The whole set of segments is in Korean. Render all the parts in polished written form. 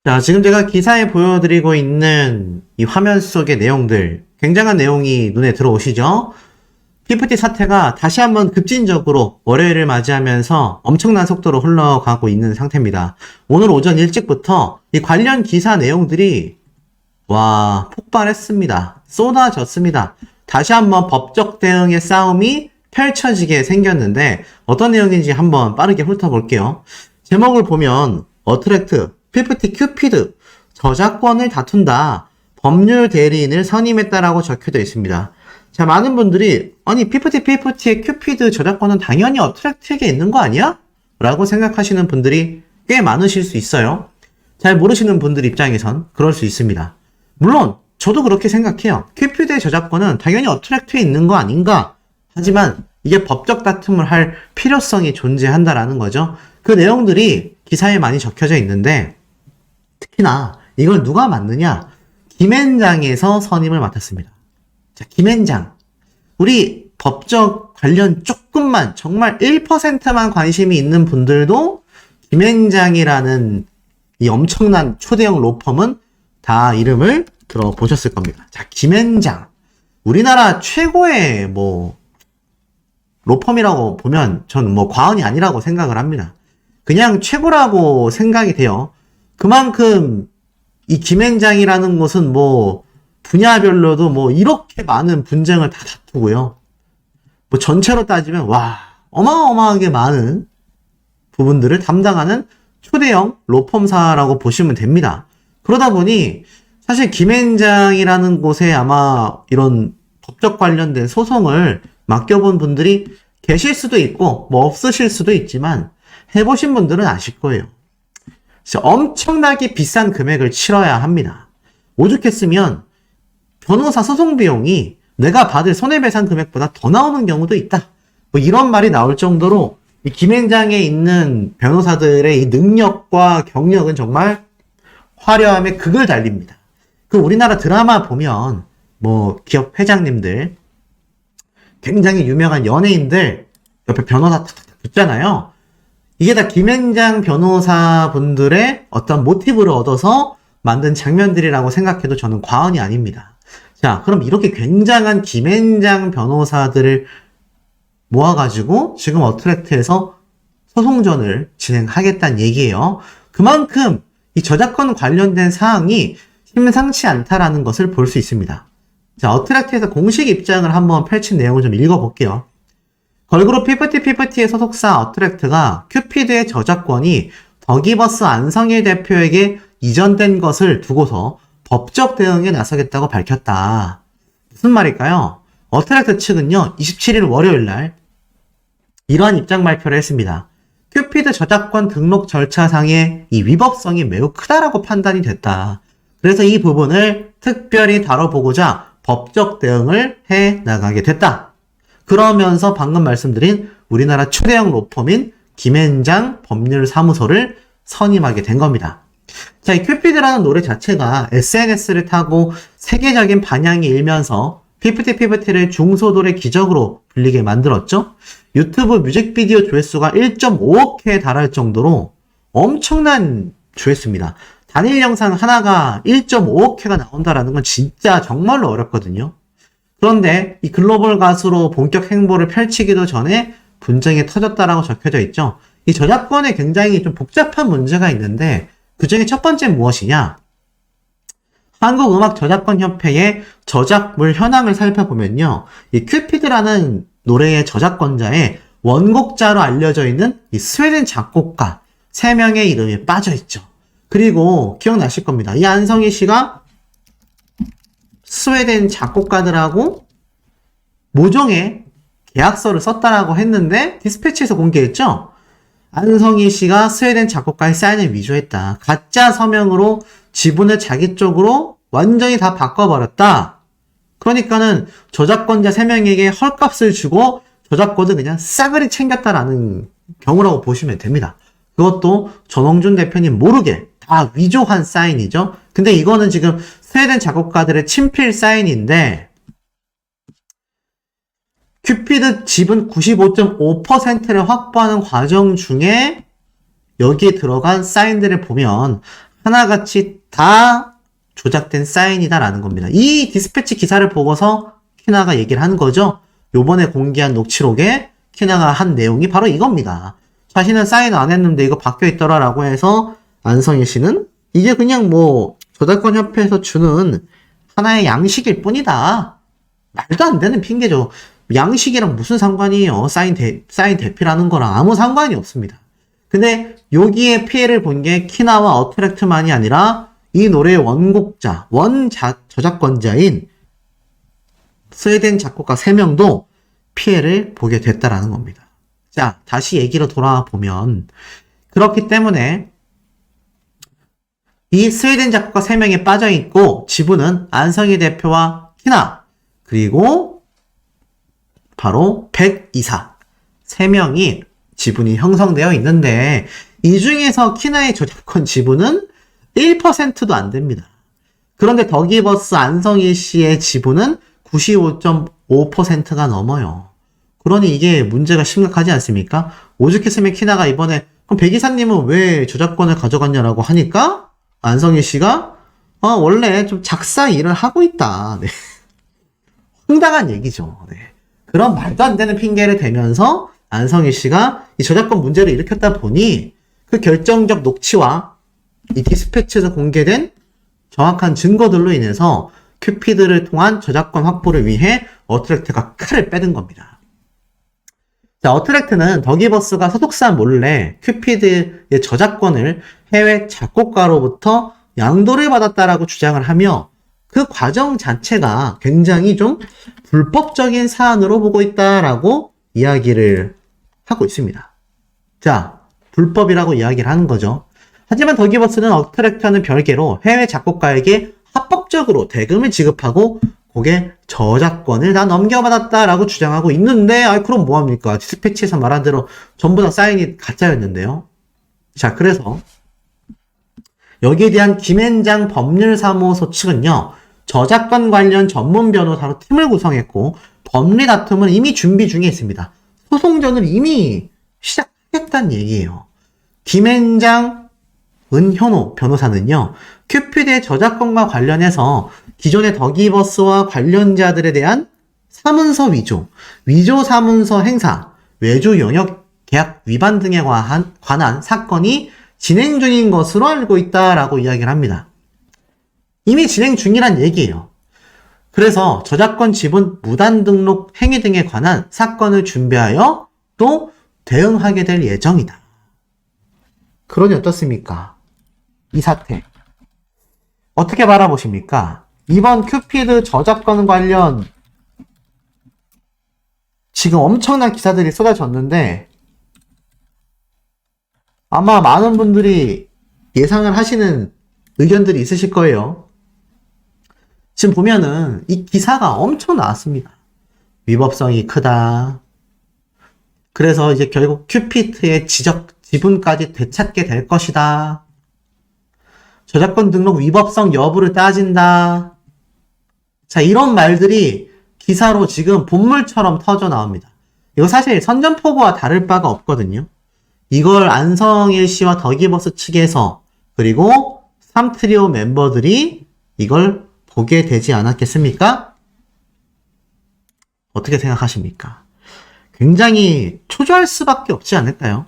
자, 지금 제가 기사에 보여드리고 있는 이 화면 속의 내용들, 굉장한 내용이 눈에 들어오시죠? PFT 사태가 다시 한번 급진적으로 월요일을 맞이하면서 엄청난 속도로 흘러가고 있는 상태입니다. 오늘 오전 일찍부터 이 관련 기사 내용들이 폭발했습니다. 쏟아졌습니다. 다시 한번 법적 대응의 싸움이 펼쳐지게 생겼는데 어떤 내용인지 한번 빠르게 훑어볼게요. 제목을 보면 어트랙트, PFT 큐피드, 저작권을 다툰다. 법률 대리인을 선임했다라고 적혀져 있습니다. 자, 많은 분들이 아니 PFT의 큐피드 저작권은 당연히 어트랙트에게 있는 거 아니야? 라고 생각하시는 분들이 꽤 많으실 수 있어요. 잘 모르시는 분들 입장에선 그럴 수 있습니다. 물론 저도 그렇게 생각해요. 큐피드의 저작권은 당연히 어트랙트에 있는 거 아닌가? 하지만 이게 법적 다툼을 할 필요성이 존재한다라는 거죠. 그 내용들이 기사에 많이 적혀져 있는데 특히나 이걸 누가 맡느냐? 김앤장에서 선임을 맡았습니다. 자, 김앤장. 우리 법적 관련 조금만, 정말 1%만 관심이 있는 분들도 김앤장이라는 이 엄청난 초대형 로펌은 다 이름을 들어보셨을 겁니다. 자, 김앤장. 우리나라 최고의 로펌이라고 보면 저는 과언이 아니라고 생각을 합니다. 그냥 최고라고 생각이 돼요. 그만큼 이 김앤장이라는 곳은 분야별로도 이렇게 많은 분쟁을 다 다투고요. 전체로 따지면 어마어마하게 많은 부분들을 담당하는 초대형 로펌사라고 보시면 됩니다. 그러다 보니 사실 김앤장이라는 곳에 아마 이런 법적 관련된 소송을 맡겨본 분들이 계실 수도 있고 없으실 수도 있지만 해보신 분들은 아실 거예요. 진짜 엄청나게 비싼 금액을 치러야 합니다. 오죽했으면 변호사 소송 비용이 내가 받을 손해배상 금액보다 더 나오는 경우도 있다. 이런 말이 나올 정도로 이 김앤장에 있는 변호사들의 이 능력과 경력은 정말 화려함의 극을 달립니다. 그 우리나라 드라마 보면 기업 회장님들, 굉장히 유명한 연예인들 옆에 변호사 탁탁 붙잖아요. 이게 다 김앤장 변호사분들의 어떤 모티브를 얻어서 만든 장면들이라고 생각해도 저는 과언이 아닙니다. 자, 그럼 이렇게 굉장한 김앤장 변호사들을 모아가지고 지금 어트랙트에서 소송전을 진행하겠다는 얘기예요. 그만큼 이 저작권 관련된 사항이 심상치 않다라는 것을 볼 수 있습니다. 자, 어트랙트에서 공식 입장을 한번 펼친 내용을 좀 읽어볼게요. 걸그룹 PFT의 소속사 어트랙트가 큐피드의 저작권이 더기버스 안성일 대표에게 이전된 것을 두고서 법적 대응에 나서겠다고 밝혔다. 무슨 말일까요? 어트랙트 측은요, 27일 월요일날 이러한 입장 발표를 했습니다. 큐피드 저작권 등록 절차상의 이 위법성이 매우 크다라고 판단이 됐다. 그래서 이 부분을 특별히 다뤄보고자 법적 대응을 해 나가게 됐다. 그러면서 방금 말씀드린 우리나라 초대형 로펌인 김앤장 법률사무소를 선임하게 된 겁니다. 자, 이 큐피드라는 노래 자체가 SNS를 타고 세계적인 반향이 일면서 PFT를 중소돌의 기적으로 불리게 만들었죠. 유튜브 뮤직비디오 조회수가 1.5억 회에 달할 정도로 엄청난 조회수입니다. 단일 영상 하나가 1.5억 회가 나온다라는 건 진짜 정말로 어렵거든요. 그런데 이 글로벌 가수로 본격 행보를 펼치기도 전에 분쟁이 터졌다라고 적혀져 있죠. 이 저작권에 굉장히 좀 복잡한 문제가 있는데 그 중에 첫 번째는 무엇이냐? 한국음악저작권협회의 저작물 현황을 살펴보면요. 이 큐피드라는 노래의 저작권자의 원곡자로 알려져 있는 이 스웨덴 작곡가 3명의 이름이 빠져 있죠. 그리고 기억나실 겁니다. 이 안성희 씨가 스웨덴 작곡가들하고 모종의 계약서를 썼다라고 했는데 디스패치에서 공개했죠. 안성희 씨가 스웨덴 작곡가의 사인을 위조했다. 가짜 서명으로 지분을 자기 쪽으로 완전히 다 바꿔버렸다. 그러니까는 저작권자 3명에게 헐값을 주고 저작권을 그냥 싸그리 챙겼다라는 경우라고 보시면 됩니다. 그것도 전홍준 대표님 모르게 다 위조한 사인이죠. 근데 이거는 지금 스웨덴 작곡가들의 친필 사인인데 큐피드 지분 95.5%를 확보하는 과정 중에 여기에 들어간 사인들을 보면 하나같이 다 조작된 사인이다라는 겁니다. 이 디스패치 기사를 보고서 키나가 얘기를 하는 거죠. 요번에 공개한 녹취록에 키나가 한 내용이 바로 이겁니다. 자신은 사인 안 했는데 이거 박혀있더라 라고 해서 안성일 씨는 이게 그냥 뭐 저작권 협회에서 주는 하나의 양식일 뿐이다. 말도 안 되는 핑계죠. 양식이랑 무슨 상관이에요. 사인 대피라는 거랑 아무 상관이 없습니다. 근데 여기에 피해를 본 게 키나와 어트랙트만이 아니라 이 노래의 원곡자, 저작권자인 스웨덴 작곡가 3명도 피해를 보게 됐다라는 겁니다. 자, 다시 얘기로 돌아와 보면 그렇기 때문에 이 스웨덴 작곡가 3명이 빠져있고 지분은 안성희 대표와 키나 그리고 바로 백이사 3명이 지분이 형성되어 있는데 이 중에서 키나의 저작권 지분은 1%도 안 됩니다. 그런데 더기버스 안성희 씨의 지분은 95.5%가 넘어요. 그러니 이게 문제가 심각하지 않습니까? 오죽했으면 키나가 이번에 그럼 백이사님은 왜 저작권을 가져갔냐라고 하니까 안성희 씨가 원래 좀 작사 일을 하고 있다. 네. 황당한 얘기죠. 네. 그런 말도 안 되는 핑계를 대면서 안성희 씨가 이 저작권 문제를 일으켰다 보니 그 결정적 녹취와 이 디스패치에서 공개된 정확한 증거들로 인해서 큐피드를 통한 저작권 확보를 위해 어트랙트가 칼을 빼든 겁니다. 자, 어트랙트는 더기버스가 소속사 몰래 큐피드의 저작권을 해외 작곡가로부터 양도를 받았다라고 주장을 하며 그 과정 자체가 굉장히 좀 불법적인 사안으로 보고 있다라고 이야기를 하고 있습니다. 자, 불법이라고 이야기를 하는 거죠. 하지만 더기버스는 어트랙트와는 별개로 해외 작곡가에게 합법적으로 대금을 지급하고 곡의 저작권을 다 넘겨받았다라고 주장하고 있는데 그럼 뭐합니까? 디스패치에서 말한 대로 전부 다 사인이 가짜였는데요. 자, 그래서 여기에 대한 김앤장 법률사무소 측은요. 저작권 관련 전문 변호사로 팀을 구성했고 법리 다툼은 이미 준비 중에 있습니다. 소송전을 이미 시작했다는 얘기예요. 김앤장 은현호 변호사는요. 큐피드의 저작권과 관련해서 기존의 더기버스와 관련자들에 대한 사문서 위조 사문서 행사, 외주 영역 계약 위반 등에 관한 사건이 진행 중인 것으로 알고 있다라고 이야기를 합니다. 이미 진행 중이란 얘기예요. 그래서 저작권 지분 무단 등록 행위 등에 관한 사건을 준비하여 또 대응하게 될 예정이다. 그러니 어떻습니까? 이 사태. 어떻게 바라보십니까? 이번 큐피드 저작권 관련 지금 엄청난 기사들이 쏟아졌는데 아마 많은 분들이 예상을 하시는 의견들이 있으실 거예요. 지금 보면은 이 기사가 엄청 나왔습니다. 위법성이 크다. 그래서 이제 결국 큐피드의 지분까지 되찾게 될 것이다. 저작권 등록 위법성 여부를 따진다. 자, 이런 말들이 기사로 지금 본물처럼 터져 나옵니다. 이거 사실 선전포고와 다를 바가 없거든요. 이걸 안성일 씨와 더기버스 측에서 그리고 3트리오 멤버들이 이걸 보게 되지 않았겠습니까? 어떻게 생각하십니까? 굉장히 초조할 수밖에 없지 않을까요?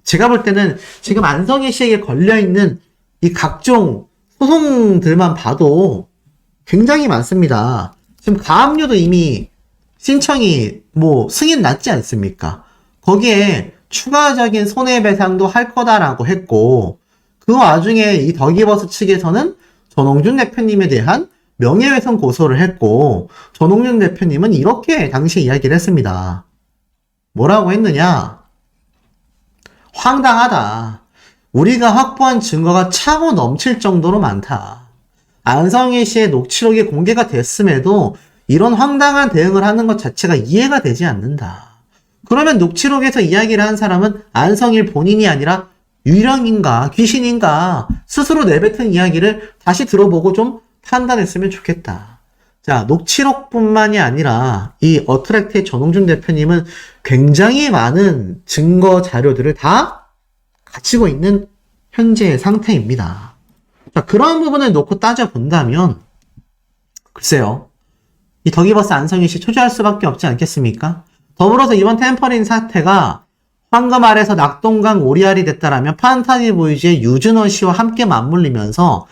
제가 볼 때는 지금 안성일 씨에게 걸려있는 이 각종 소송들만 봐도 굉장히 많습니다. 지금 가압류도 이미 신청이 승인 났지 않습니까? 거기에 추가적인 손해배상도 할 거다라고 했고 그 와중에 이 더기버스 측에서는 전홍준 대표님에 대한 명예훼손 고소를 했고 전홍준 대표님은 이렇게 당시 이야기를 했습니다. 뭐라고 했느냐? 황당하다. 우리가 확보한 증거가 차고 넘칠 정도로 많다. 안성희 씨의 녹취록이 공개가 됐음에도 이런 황당한 대응을 하는 것 자체가 이해가 되지 않는다. 그러면 녹취록에서 이야기를 한 사람은 안성일 본인이 아니라 유령인가 귀신인가 스스로 내뱉은 이야기를 다시 들어보고 좀 판단했으면 좋겠다. 자, 녹취록뿐만이 아니라 이 어트랙트의 전홍준 대표님은 굉장히 많은 증거 자료들을 다 가지고 있는 현재의 상태입니다. 자, 그런 부분을 놓고 따져본다면, 글쎄요. 이 더기버스 안성희 씨 초조할 수밖에 없지 않겠습니까? 더불어서 이번 템퍼린 사태가 황금 아래서 낙동강 오리알이 됐다라면 판타지 보이즈의 유준원 씨와 함께 맞물리면서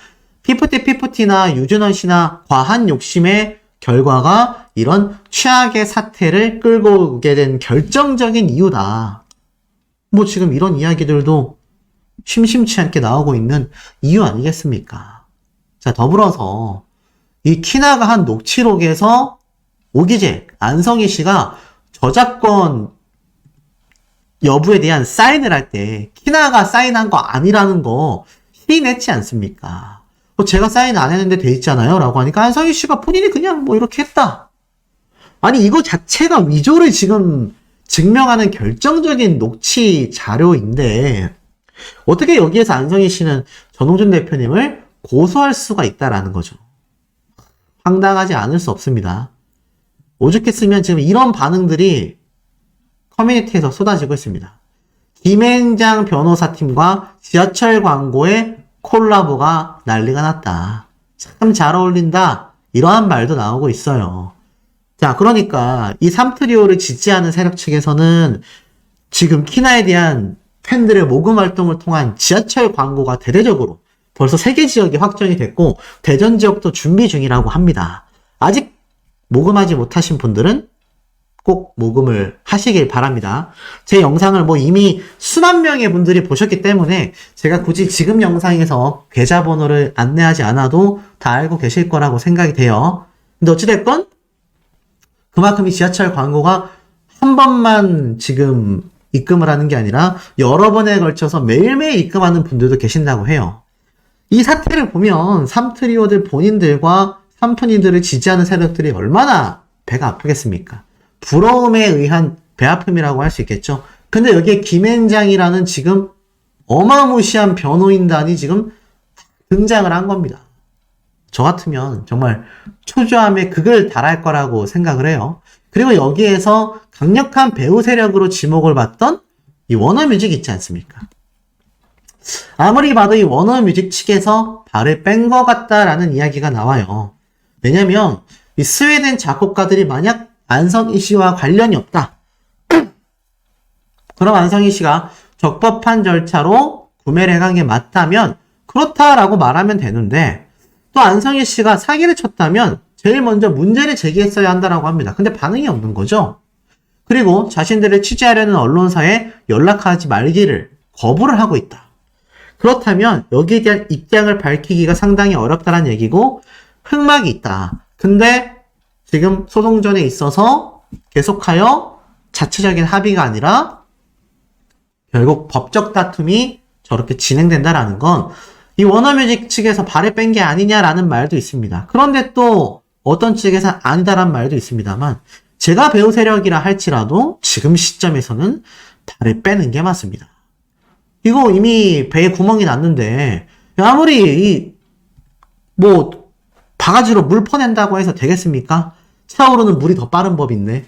피프티나 유준원 씨나 과한 욕심의 결과가 이런 최악의 사태를 끌고 오게 된 결정적인 이유다. 뭐 지금 이런 이야기들도 심심치 않게 나오고 있는 이유 아니겠습니까? 자, 더불어서 이 키나가 한 녹취록에서 오기재, 안성희 씨가 저작권 여부에 대한 사인을 할 때 키나가 사인한 거 아니라는 거 시인했지 않습니까? 제가 사인 안 했는데 돼 있잖아요 라고 하니까 안성희 씨가 본인이 그냥 뭐 이렇게 했다. 아니 이거 자체가 위조를 지금 증명하는 결정적인 녹취 자료인데 어떻게 여기에서 안성희 씨는 전홍준 대표님을 고소할 수가 있다라는 거죠. 황당하지 않을 수 없습니다. 오죽했으면 지금 이런 반응들이 커뮤니티에서 쏟아지고 있습니다. 김앤장 변호사팀과 지하철 광고의 콜라보가 난리가 났다. 참 잘 어울린다. 이러한 말도 나오고 있어요. 자, 그러니까 이 삼트리오를 지지하는 세력 측에서는 지금 키나에 대한 팬들의 모금 활동을 통한 지하철 광고가 대대적으로 벌써 3개 지역이 확정이 됐고 대전 지역도 준비 중이라고 합니다. 아직 모금하지 못하신 분들은 꼭 모금을 하시길 바랍니다. 제 영상을 뭐 이미 수만 명의 분들이 보셨기 때문에 제가 굳이 지금 영상에서 계좌번호를 안내하지 않아도 다 알고 계실 거라고 생각이 돼요. 근데 어찌됐건 그만큼 이 지하철 광고가 한 번만 지금 입금을 하는 게 아니라 여러 번에 걸쳐서 매일매일 입금하는 분들도 계신다고 해요. 이 사태를 보면 삼트리오들 본인들과 삼촌이들을 지지하는 세력들이 얼마나 배가 아프겠습니까? 부러움에 의한 배아픔이라고 할 수 있겠죠. 근데 여기에 김앤장이라는 지금 어마무시한 변호인단이 지금 등장을 한 겁니다. 저 같으면 정말 초조함에 극을 달할 거라고 생각을 해요. 그리고 여기에서 강력한 배우 세력으로 지목을 받던 이 워너뮤직 있지 않습니까? 아무리 봐도 이 워너뮤직 측에서 발을 뺀 것 같다라는 이야기가 나와요. 왜냐면 이 스웨덴 작곡가들이 만약 안성희 씨와 관련이 없다. 그럼 안성희 씨가 적법한 절차로 구매를 해간 게 맞다면 그렇다라고 말하면 되는데 또 안성희 씨가 사기를 쳤다면 제일 먼저 문제를 제기했어야 한다라고 합니다. 근데 반응이 없는 거죠. 그리고 자신들을 취재하려는 언론사에 연락하지 말기를 거부를 하고 있다. 그렇다면 여기에 대한 입장을 밝히기가 상당히 어렵다는 얘기고 흑막이 있다. 근데 지금 소송전에 있어서 계속하여 자체적인 합의가 아니라 결국 법적 다툼이 저렇게 진행된다라는 건 이 워너뮤직 측에서 발을 뺀 게 아니냐라는 말도 있습니다. 그런데 또 어떤 측에서 아니다라는 말도 있습니다만 제가 배우 세력이라 할지라도 지금 시점에서는 발을 빼는 게 맞습니다. 이거 이미 배에 구멍이 났는데 아무리 뭐 바가지로 물 퍼낸다고 해서 되겠습니까? 차오르는 물이 더 빠른 법이 있네.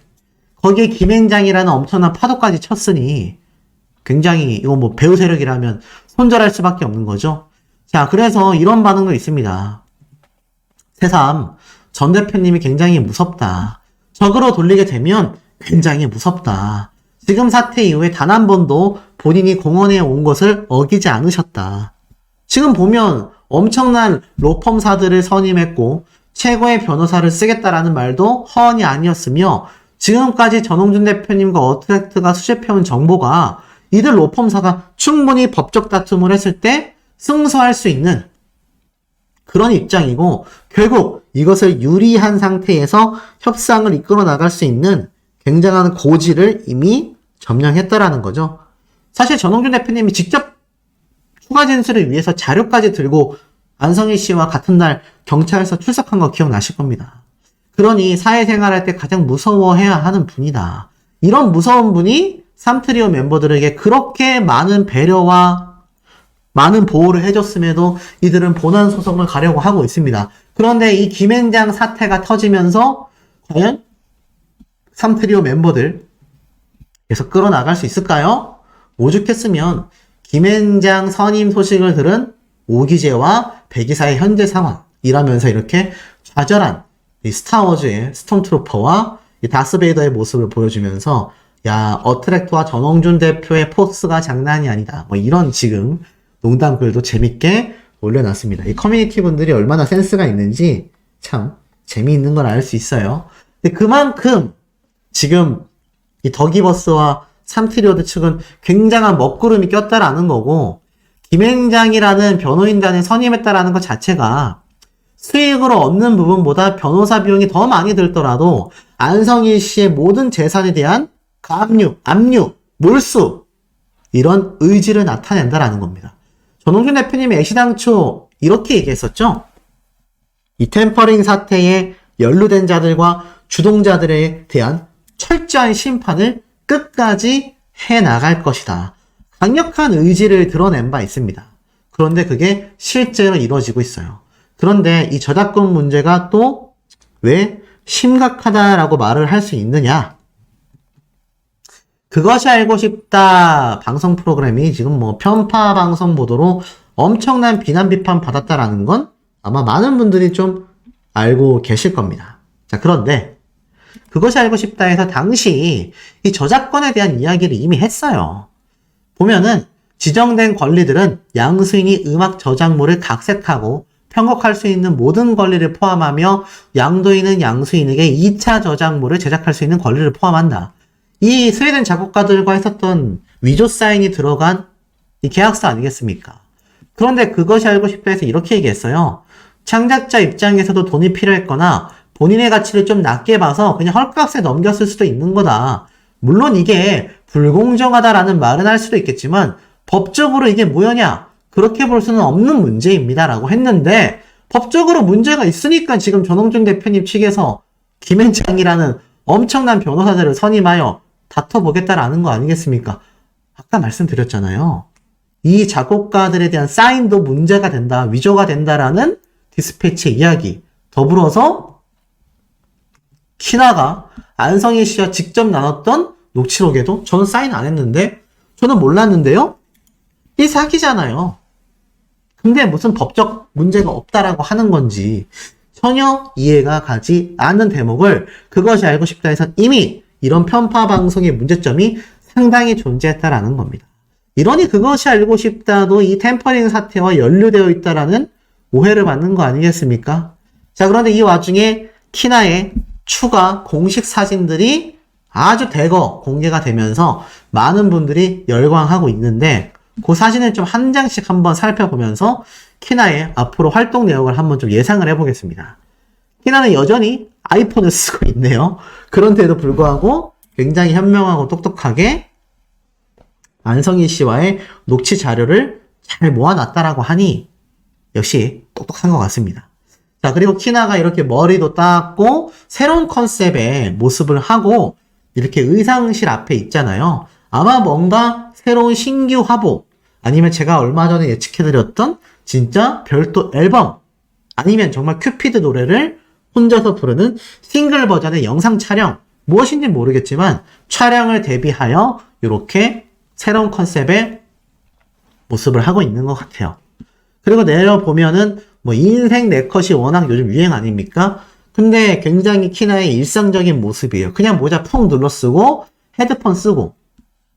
거기에 김앤장이라는 엄청난 파도까지 쳤으니 굉장히 이거 뭐 배우 세력이라면 손절할 수밖에 없는 거죠. 자, 그래서 이런 반응도 있습니다. 새삼 전 대표님이 굉장히 무섭다. 적으로 돌리게 되면 굉장히 무섭다. 지금 사태 이후에 단 한 번도 본인이 공원에 온 것을 어기지 않으셨다. 지금 보면 엄청난 로펌사들을 선임했고 최고의 변호사를 쓰겠다라는 말도 허언이 아니었으며 지금까지 전홍준 대표님과 어트랙트가 수집해온 정보가 이들 로펌사가 충분히 법적 다툼을 했을 때 승소할 수 있는 그런 입장이고 결국 이것을 유리한 상태에서 협상을 이끌어 나갈 수 있는 굉장한 고지를 이미 점령했다라는 거죠. 사실 전홍준 대표님이 직접 추가 진술을 위해서 자료까지 들고 안성희 씨와 같은 날 경찰서 출석한 거 기억나실 겁니다. 그러니 사회생활할 때 가장 무서워해야 하는 분이다. 이런 무서운 분이 삼트리오 멤버들에게 그렇게 많은 배려와 많은 보호를 해줬음에도 이들은 본안 소송을 가려고 하고 있습니다. 그런데 이 김앤장 사태가 터지면서 과연 삼트리오 멤버들 계속 끌어나갈 수 있을까요? 오죽했으면 김앤장 선임 소식을 들은 오기제와 백이사의 현재 상황이라면서 이렇게 좌절한 이 스타워즈의 스톰트루퍼와 이 다스베이더의 모습을 보여주면서 야, 어트랙트와 전홍준 대표의 포스가 장난이 아니다. 뭐 이런 지금 농담글도 재밌게 올려놨습니다. 이 커뮤니티 분들이 얼마나 센스가 있는지 참 재미있는 걸 알 수 있어요. 근데 그만큼 지금 이 더기버스와 삼트리오드 측은 굉장한 먹구름이 꼈다라는 거고, 김앤장이라는 변호인단에 선임했다라는 것 자체가 수익으로 얻는 부분보다 변호사 비용이 더 많이 들더라도 안성일 씨의 모든 재산에 대한 압류, 몰수, 이런 의지를 나타낸다라는 겁니다. 전홍준 대표님이 애시당초 이렇게 얘기했었죠. 이 템퍼링 사태에 연루된 자들과 주동자들에 대한 철저한 심판을 끝까지 해나갈 것이다. 강력한 의지를 드러낸 바 있습니다. 그런데 그게 실제로 이루어지고 있어요. 그런데 이 저작권 문제가 또 왜 심각하다라고 말을 할 수 있느냐? 그것이 알고 싶다 방송 프로그램이 지금 뭐 편파 방송 보도로 엄청난 비난 비판 받았다라는 건 아마 많은 분들이 좀 알고 계실 겁니다. 자, 그런데 그것이 알고 싶다 해서 당시 이 저작권에 대한 이야기를 이미 했어요. 보면은 지정된 권리들은 양수인이 음악 저작물을 각색하고 편곡할 수 있는 모든 권리를 포함하며 양도인은 양수인에게 2차 저작물을 제작할 수 있는 권리를 포함한다. 이 스웨덴 작곡가들과 했었던 위조 사인이 들어간 이 계약서 아니겠습니까? 그런데 그것이 알고 싶다 해서 이렇게 얘기했어요. 창작자 입장에서도 돈이 필요했거나 본인의 가치를 좀 낮게 봐서 그냥 헐값에 넘겼을 수도 있는 거다. 물론 이게 불공정하다라는 말은 할 수도 있겠지만 법적으로 이게 뭐냐? 그렇게 볼 수는 없는 문제입니다. 라고 했는데 법적으로 문제가 있으니까 지금 전홍준 대표님 측에서 김앤장이라는 엄청난 변호사들을 선임하여 다퉈보겠다라는 거 아니겠습니까? 아까 말씀드렸잖아요. 이 작곡가들에 대한 사인도 문제가 된다, 위조가 된다라는 디스패치의 이야기. 더불어서 키나가 안성일 씨와 직접 나눴던 녹취록에도 저는 사인 안 했는데 저는 몰랐는데요? 이 사기잖아요. 근데 무슨 법적 문제가 없다라고 하는 건지 전혀 이해가 가지 않는 대목을 그것이 알고 싶다 해서 이미 이런 편파 방송의 문제점이 상당히 존재했다라는 겁니다. 이러니 그것이 알고 싶다도 이 템퍼링 사태와 연루되어 있다라는 오해를 받는 거 아니겠습니까? 자, 그런데 이 와중에 키나의 추가 공식 사진들이 아주 대거 공개가 되면서 많은 분들이 열광하고 있는데 그 사진을 좀 한 장씩 한번 살펴보면서 키나의 앞으로 활동 내역을 한번 좀 예상을 해보겠습니다. 키나는 여전히 아이폰을 쓰고 있네요. 그런데도 불구하고 굉장히 현명하고 똑똑하게 안성일 씨와의 녹취 자료를 잘 모아놨다라고 하니 역시 똑똑한 것 같습니다. 자, 그리고 키나가 이렇게 머리도 닦고 새로운 컨셉의 모습을 하고 이렇게 의상실 앞에 있잖아요. 아마 뭔가 새로운 신규 화보 아니면 제가 얼마 전에 예측해드렸던 진짜 별도 앨범 아니면 정말 큐피드 노래를 혼자서 부르는 싱글 버전의 영상 촬영 무엇인지 모르겠지만 촬영을 대비하여 이렇게 새로운 컨셉의 모습을 하고 있는 것 같아요. 그리고 내려보면은 뭐 인생 네컷이 워낙 요즘 유행 아닙니까? 근데 굉장히 키나의 일상적인 모습이에요. 그냥 모자 푹 눌러쓰고 헤드폰 쓰고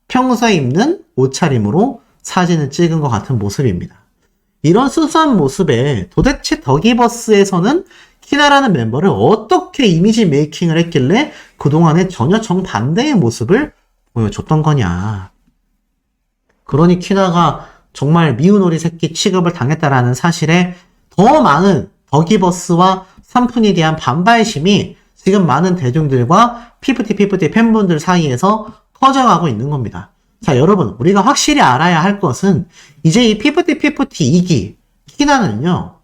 평소에 입는 옷차림으로 사진을 찍은 것 같은 모습입니다. 이런 수수한 모습에 도대체 더기버스에서는 키나라는 멤버를 어떻게 이미지 메이킹을 했길래 그동안에 전혀 정반대의 모습을 보여줬던 거냐. 그러니 키나가 정말 미운 오리 새끼 취급을 당했다라는 사실에 더 많은 더기버스와 삼푼에 대한 반발심이 지금 많은 대중들과 피프티 팬분들 사이에서 커져가고 있는 겁니다. 자, 여러분, 우리가 확실히 알아야 할 것은 이제 이 피프티 2기 키나는요,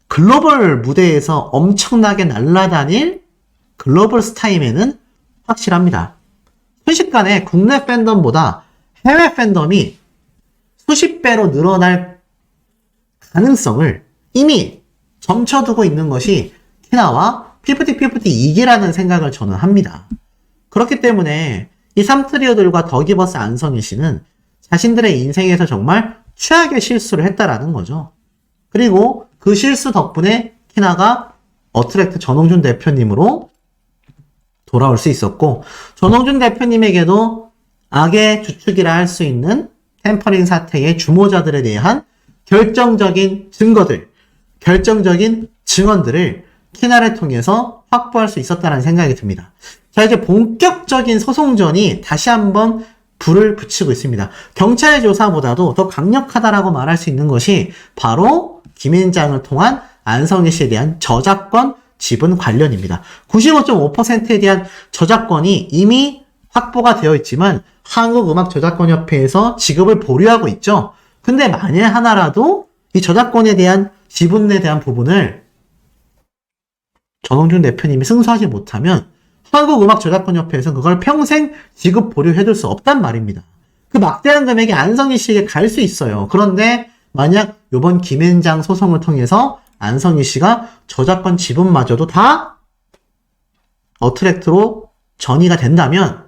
글로벌 무대에서 엄청나게 날아다닐 글로벌 스타임에는 확실합니다. 순식간에 국내 팬덤보다 해외 팬덤이 수십 배로 늘어날 가능성을 이미 점쳐두고 있는 것이 키나와 피프티 2기라는 생각을 저는 합니다. 그렇기 때문에 이 삼트리오들과 더기버스 안성일 씨는 자신들의 인생에서 정말 최악의 실수를 했다라는 거죠. 그리고 그 실수 덕분에 키나가 어트랙트 전홍준 대표님으로 돌아올 수 있었고, 전홍준 대표님에게도 악의 주축이라 할 수 있는 템퍼링 사태의 주모자들에 대한 결정적인 증거들, 결정적인 증언들을 키나를 통해서 확보할 수 있었다는 생각이 듭니다. 자, 이제 본격적인 소송전이 다시 한번 불을 붙이고 있습니다. 경찰의 조사보다도 더 강력하다라고 말할 수 있는 것이 바로 김앤장을 통한 안성희 씨에 대한 저작권 지분 관련입니다. 95.5%에 대한 저작권이 이미 확보가 되어 있지만 한국음악저작권협회에서 지급을 보류하고 있죠. 근데 만일 하나라도 이 저작권에 대한 지분에 대한 부분을 전홍준 대표님이 승소하지 못하면 한국음악저작권협회에서는 그걸 평생 지급 보류해둘 수 없단 말입니다. 그 막대한 금액이 안성희 씨에게 갈 수 있어요. 그런데 만약 이번 김앤장 소송을 통해서 안성희 씨가 저작권 지분마저도 다 어트랙트로 전이가 된다면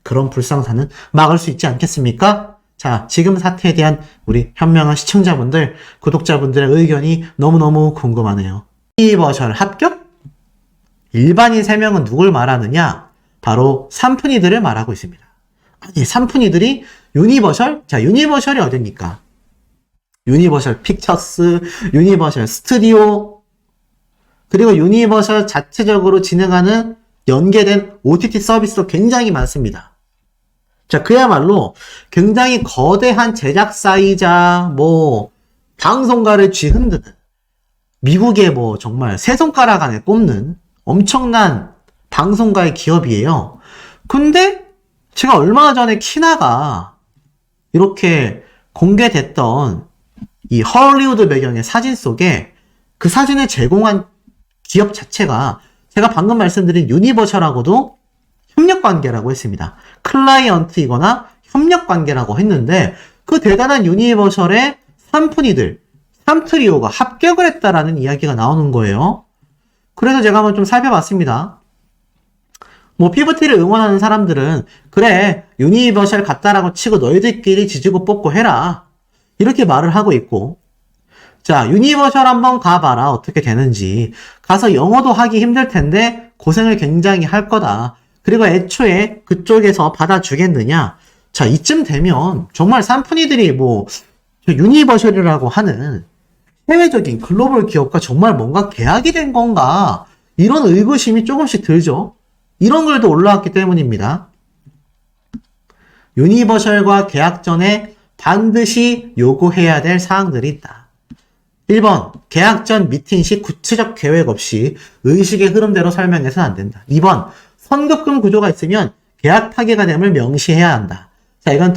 그런 불상사는 막을 수 있지 않겠습니까? 자, 지금 사태에 대한 우리 현명한 시청자분들, 구독자분들의 의견이 너무너무 궁금하네요. 유니버셜 합격? 일반인 3명은 누굴 말하느냐? 바로 삼푼이들을 말하고 있습니다. 아니, 삼푼이들이 유니버셜? 자, 유니버셜이 어딥니까? 유니버셜 픽처스, 유니버셜 스튜디오, 그리고 유니버셜 자체적으로 진행하는 연계된 OTT 서비스도 굉장히 많습니다. 자, 그야말로 굉장히 거대한 제작사이자 방송가를 쥐흔드는 미국의 정말 세 손가락 안에 꼽는 엄청난 방송가의 기업이에요. 근데 제가 얼마 전에 키나가 이렇게 공개됐던 이 헐리우드 배경의 사진 속에 그 사진을 제공한 기업 자체가 제가 방금 말씀드린 유니버셜하고도 협력관계라고 했습니다. 클라이언트이거나 협력관계라고 했는데 그 대단한 유니버셜의 삼푼이들, 삼트리오가 합격을 했다라는 이야기가 나오는 거예요. 그래서 제가 한번 좀 살펴봤습니다. 피브티를 응원하는 사람들은 그래, 유니버셜 같다라고 치고 너희들끼리 지지고 뽑고 해라, 이렇게 말을 하고 있고, 자, 유니버셜 한번 가봐라, 어떻게 되는지. 가서 영어도 하기 힘들 텐데 고생을 굉장히 할 거다. 그리고 애초에 그쪽에서 받아주겠느냐. 자, 이쯤 되면 정말 삼푼이들이 유니버셜이라고 하는 해외적인 글로벌 기업과 정말 뭔가 계약이 된 건가, 이런 의구심이 조금씩 들죠. 이런 글도 올라왔기 때문입니다. 유니버셜과 계약 전에 반드시 요구해야 될 사항들이 있다. 1번, 계약 전 미팅 시 구체적 계획 없이 의식의 흐름대로 설명해서는 안 된다. 2번, 선급금 구조가 있으면 계약 파기가 됨을 명시해야 한다. 자, 이건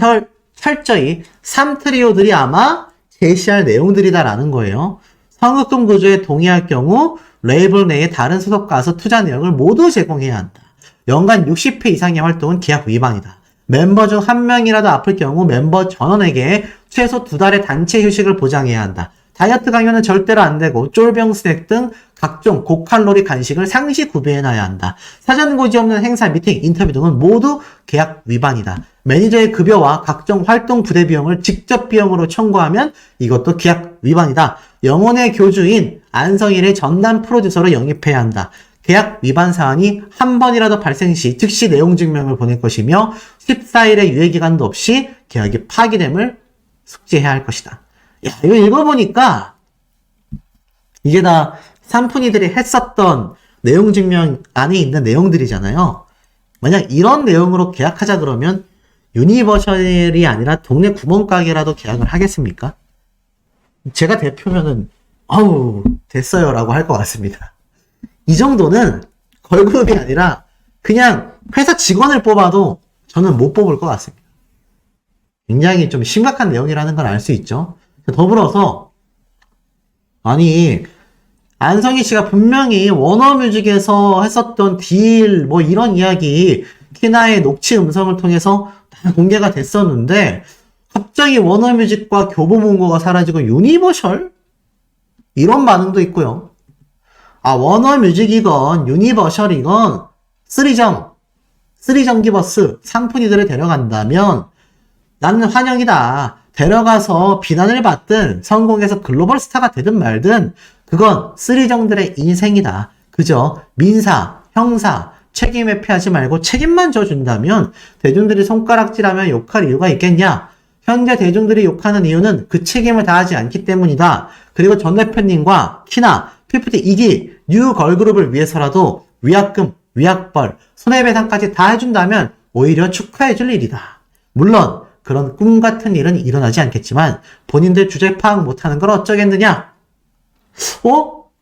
철저히 삼트리오들이 아마 제시할 내용들이다라는 거예요. 선급금 구조에 동의할 경우 레이블 내의 다른 소속 가수 투자 내역을 모두 제공해야 한다. 연간 60회 이상의 활동은 계약 위반이다. 멤버 중 한 명이라도 아플 경우 멤버 전원에게 최소 2달의 단체 휴식을 보장해야 한다. 다이어트 강요는 절대로 안 되고 쫄병 스낵 등 각종 고칼로리 간식을 상시 구비해놔야 한다. 사전 고지 없는 행사, 미팅, 인터뷰 등은 모두 계약 위반이다. 매니저의 급여와 각종 활동 부대 비용을 직접 비용으로 청구하면 이것도 계약 위반이다. 영혼의 교주인 안성일의 전담 프로듀서로 영입해야 한다. 계약 위반 사안이 한 번이라도 발생 시 즉시 내용 증명을 보낼 것이며 14일의 유예기간도 없이 계약이 파기됨을 숙지해야 할 것이다. 야, 이거 읽어보니까 이게 다 삼푼이들이 했었던 내용 증명 안에 있는 내용들이잖아요. 만약 이런 내용으로 계약하자 그러면 유니버셜이 아니라 동네 구멍가게라도 계약을 하겠습니까? 제가 대표면은 아우 됐어요 라고 할 것 같습니다. 이 정도는 걸그룹이 아니라 그냥 회사 직원을 뽑아도 저는 못 뽑을 것 같습니다. 굉장히 좀 심각한 내용이라는 걸 알 수 있죠. 더불어서 아니 안성희 씨가 분명히 워너뮤직에서 했었던 딜 이런 이야기 키나의 녹취 음성을 통해서 다 공개가 됐었는데 갑자기 워너뮤직과 교보문고가 사라지고 유니버셜? 이런 반응도 있고요. 아, 워너뮤직이건 유니버셜이건 쓰리정기버스 상푼이들을 데려간다면 나는 환영이다. 데려가서 비난을 받든 성공해서 글로벌 스타가 되든 말든 그건 쓰리정들의 인생이다. 그저 민사, 형사, 책임 회피하지 말고 책임만 져준다면 대중들이 손가락질하며 욕할 이유가 있겠냐? 현재 대중들이 욕하는 이유는 그 책임을 다하지 않기 때문이다. 그리고 전 대표님과 키나, 피프티 이기, 뉴 걸그룹을 위해서라도 위약금, 위약벌, 손해배상까지 다 해준다면 오히려 축하해줄 일이다. 물론 그런 꿈 같은 일은 일어나지 않겠지만 본인들 주제 파악 못하는 걸 어쩌겠느냐?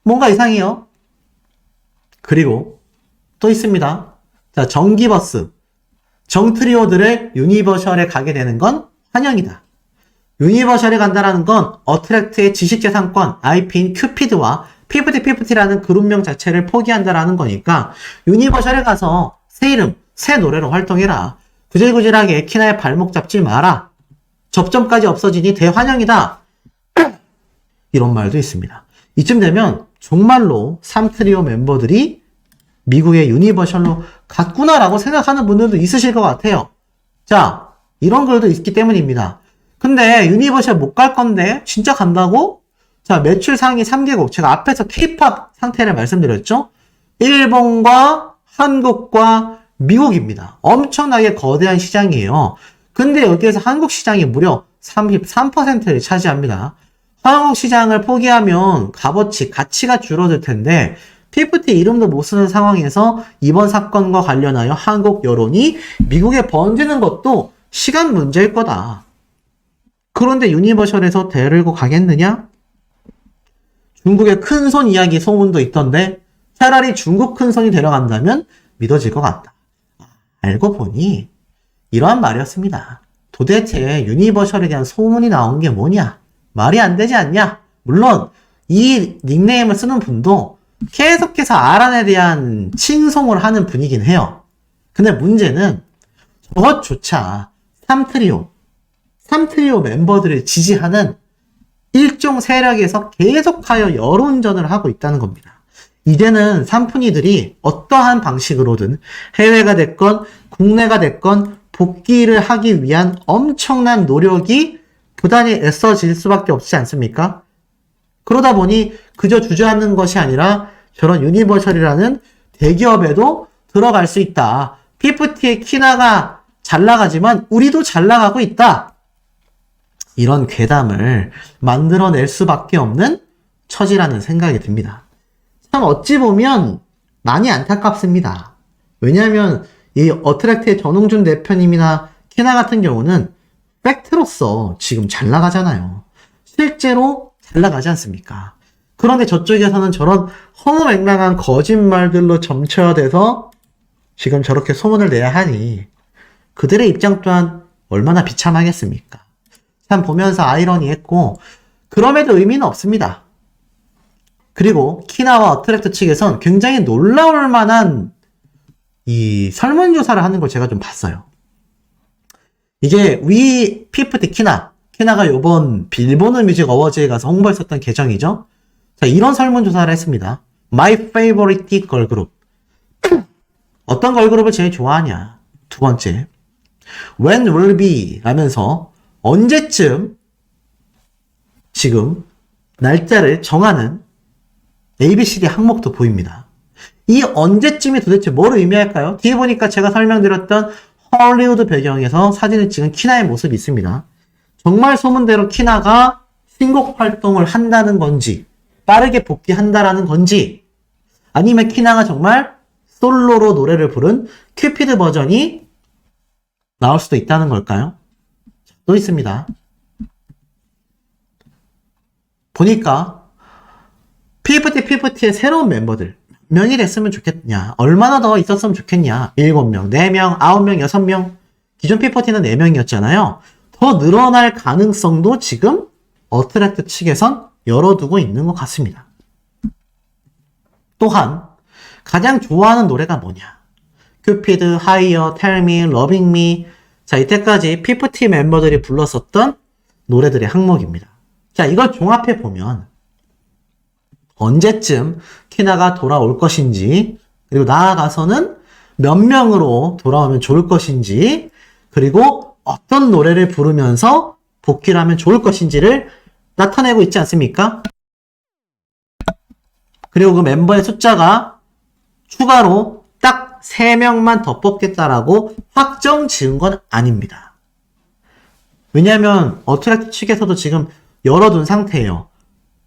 뭔가 이상해요. 그리고 또 있습니다. 자, 정기버스, 정트리오들을 유니버셜에 가게 되는 건 환영이다. 유니버셜에 간다라는 건 어트랙트의 지식재산권 IP인 큐피드와 피프티피프티라는 그룹명 자체를 포기한다라는 거니까 유니버셜에 가서 새 이름, 새 노래로 활동해라. 구질구질하게 키나의 발목 잡지 마라. 접점까지 없어지니 대환영이다. 이런 말도 있습니다. 이쯤 되면 정말로 3트리오 멤버들이 미국의 유니버셜로 갔구나라고 생각하는 분들도 있으실 것 같아요. 자, 이런 글도 있기 때문입니다. 근데 유니버셜 못 갈 건데 진짜 간다고? 자, 매출 상위 3개국, 제가 앞에서 K-POP 상태를 말씀드렸죠? 일본과 한국과 미국입니다. 엄청나게 거대한 시장이에요. 근데 여기에서 한국 시장이 무려 33%를 차지합니다. 한국 시장을 포기하면 값어치, 가치가 줄어들 텐데 피프티 이름도 못 쓰는 상황에서 이번 사건과 관련하여 한국 여론이 미국에 번지는 것도 시간 문제일 거다. 그런데 유니버셜에서 데리고 가겠느냐? 중국의 큰손 이야기 소문도 있던데 차라리 중국 큰손이 데려간다면 믿어질 것 같다. 알고 보니 이러한 말이었습니다. 도대체 유니버셜에 대한 소문이 나온 게 뭐냐? 말이 안 되지 않냐? 물론 이 닉네임을 쓰는 분도 계속해서 아란에 대한 칭송을 하는 분이긴 해요. 근데 문제는 저것조차 3트리오 멤버들을 지지하는 일종 세력에서 계속하여 여론전을 하고 있다는 겁니다. 이제는 삼푼이들이 어떠한 방식으로든 해외가 됐건 국내가 됐건 복귀를 하기 위한 엄청난 노력이 부단히 애써질 수밖에 없지 않습니까? 그러다 보니 그저 주저앉는 것이 아니라 저런 유니버셜이라는 대기업에도 들어갈 수 있다. 피프티의 키나가 잘 나가지만 우리도 잘 나가고 있다. 이런 괴담을 만들어낼 수밖에 없는 처지라는 생각이 듭니다. 참 어찌 보면 많이 안타깝습니다. 왜냐하면 이 어트랙트의 전홍준 대표님이나 키나 같은 경우는 팩트로서 지금 잘 나가잖아요. 실제로 잘 나가지 않습니까? 그런데 저쪽에서는 저런 허무맹랑한 거짓말들로 점쳐돼서 지금 저렇게 소문을 내야 하니 그들의 입장 또한 얼마나 비참하겠습니까? 참 보면서 아이러니했고 그럼에도 의미는 없습니다. 그리고 키나와 어트랙트 측에선 굉장히 놀라울 만한 이 설문조사를 하는 걸 제가 좀 봤어요. 이게 위 피프티 키나가 요번 빌보드 뮤직 어워즈에 가서 홍보했었던 계정이죠. 자, 이런 설문조사를 했습니다. My favorite girl group. 어떤 걸그룹을 제일 좋아하냐? 두 번째, When will be? 라면서 언제쯤 지금 날짜를 정하는 ABCD 항목도 보입니다. 이 언제쯤이 도대체 뭘 의미할까요? 뒤에 보니까 제가 설명드렸던 헐리우드 배경에서 사진을 찍은 키나의 모습이 있습니다. 정말 소문대로 키나가 신곡 활동을 한다는 건지 빠르게 복귀한다라는 건지 아니면 키나가 정말 솔로로 노래를 부른 큐피드 버전이 나올 수도 있다는 걸까요? 또 있습니다. 보니까 피프티의 새로운 멤버들 몇 명이 됐으면 좋겠냐, 얼마나 더 있었으면 좋겠냐, 7명, 4명, 9명, 6명, 기존 피프티는 4명이었잖아요. 더 늘어날 가능성도 지금 어트랙트 측에선 열어두고 있는 것 같습니다. 또한 가장 좋아하는 노래가 뭐냐? 큐피드, 하이어, 텔미, 러빙미. 자, 이때까지 피프티 멤버들이 불렀었던 노래들의 항목입니다. 자, 이걸 종합해 보면 언제쯤 키나가 돌아올 것인지, 그리고 나아가서는 몇 명으로 돌아오면 좋을 것인지, 그리고 어떤 노래를 부르면서 복귀를 하면 좋을 것인지를 나타내고 있지 않습니까? 그리고 그 멤버의 숫자가 추가로 딱 3명만 더 뽑겠다라고 확정 지은 건 아닙니다. 왜냐하면 어트랙트 측에서도 지금 열어둔 상태예요.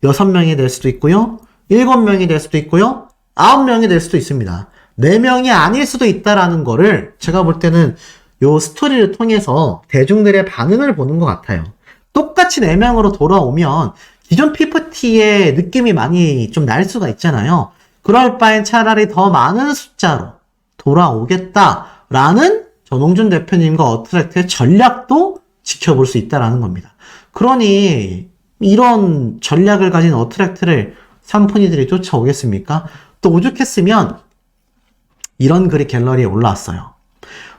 6명이 될 수도 있고요. 7명이 될 수도 있고요. 9명이 될 수도 있습니다. 4명이 아닐 수도 있다라는 거를 제가 볼 때는 요 스토리를 통해서 대중들의 반응을 보는 것 같아요. 똑같이 4명으로 돌아오면 기존 피프티의 느낌이 많이 좀 날 수가 있잖아요. 그럴 바엔 차라리 더 많은 숫자로 돌아오겠다라는 전홍준 대표님과 어트랙트의 전략도 지켜볼 수 있다라는 겁니다. 그러니 이런 전략을 가진 어트랙트를 삼푼이들이 쫓아오겠습니까? 또 오죽했으면 이런 글이 갤러리에 올라왔어요.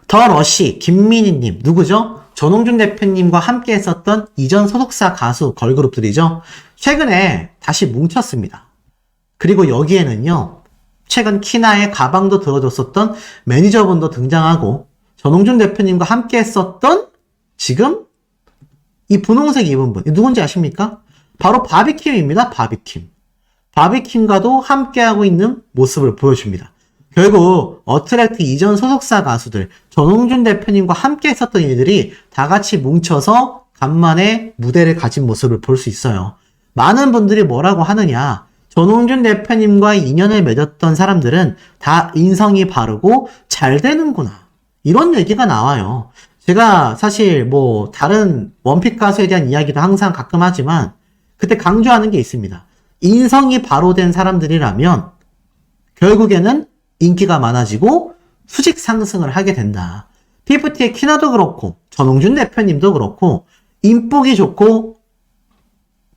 더 러시 김민희님 누구죠? 전홍준 대표님과 함께 했었던 이전 소속사 가수 걸그룹들이죠. 최근에 다시 뭉쳤습니다. 그리고 여기에는요. 최근 키나의 가방도 들어줬었던 매니저분도 등장하고 전홍준 대표님과 함께 했었던 지금 이 분홍색 입은 분 누군지 아십니까? 바로 바비킴입니다. 바비킴. 바비킴과도 함께하고 있는 모습을 보여줍니다. 결국 어트랙트 이전 소속사 가수들 전홍준 대표님과 함께 했었던 일들이 다 같이 뭉쳐서 간만에 무대를 가진 모습을 볼 수 있어요. 많은 분들이 뭐라고 하느냐, 전홍준 대표님과의 인연을 맺었던 사람들은 다 인성이 바르고 잘 되는구나, 이런 얘기가 나와요. 제가 사실 뭐 다른 원픽 가수에 대한 이야기도 항상 가끔 하지만 그때 강조하는 게 있습니다. 인성이 바로 된 사람들이라면 결국에는 인기가 많아지고 수직 상승을 하게 된다. 피프티의 키나도 그렇고 전홍준 대표님도 그렇고 인복이 좋고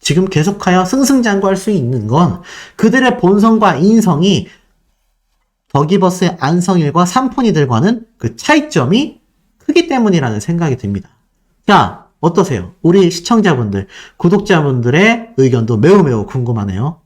지금 계속하여 승승장구할 수 있는 건 그들의 본성과 인성이 더기버스의 안성일과 삼푼이들과는 그 차이점이 크기 때문이라는 생각이 듭니다. 자, 어떠세요? 우리 시청자분들, 구독자분들의 의견도 매우 궁금하네요.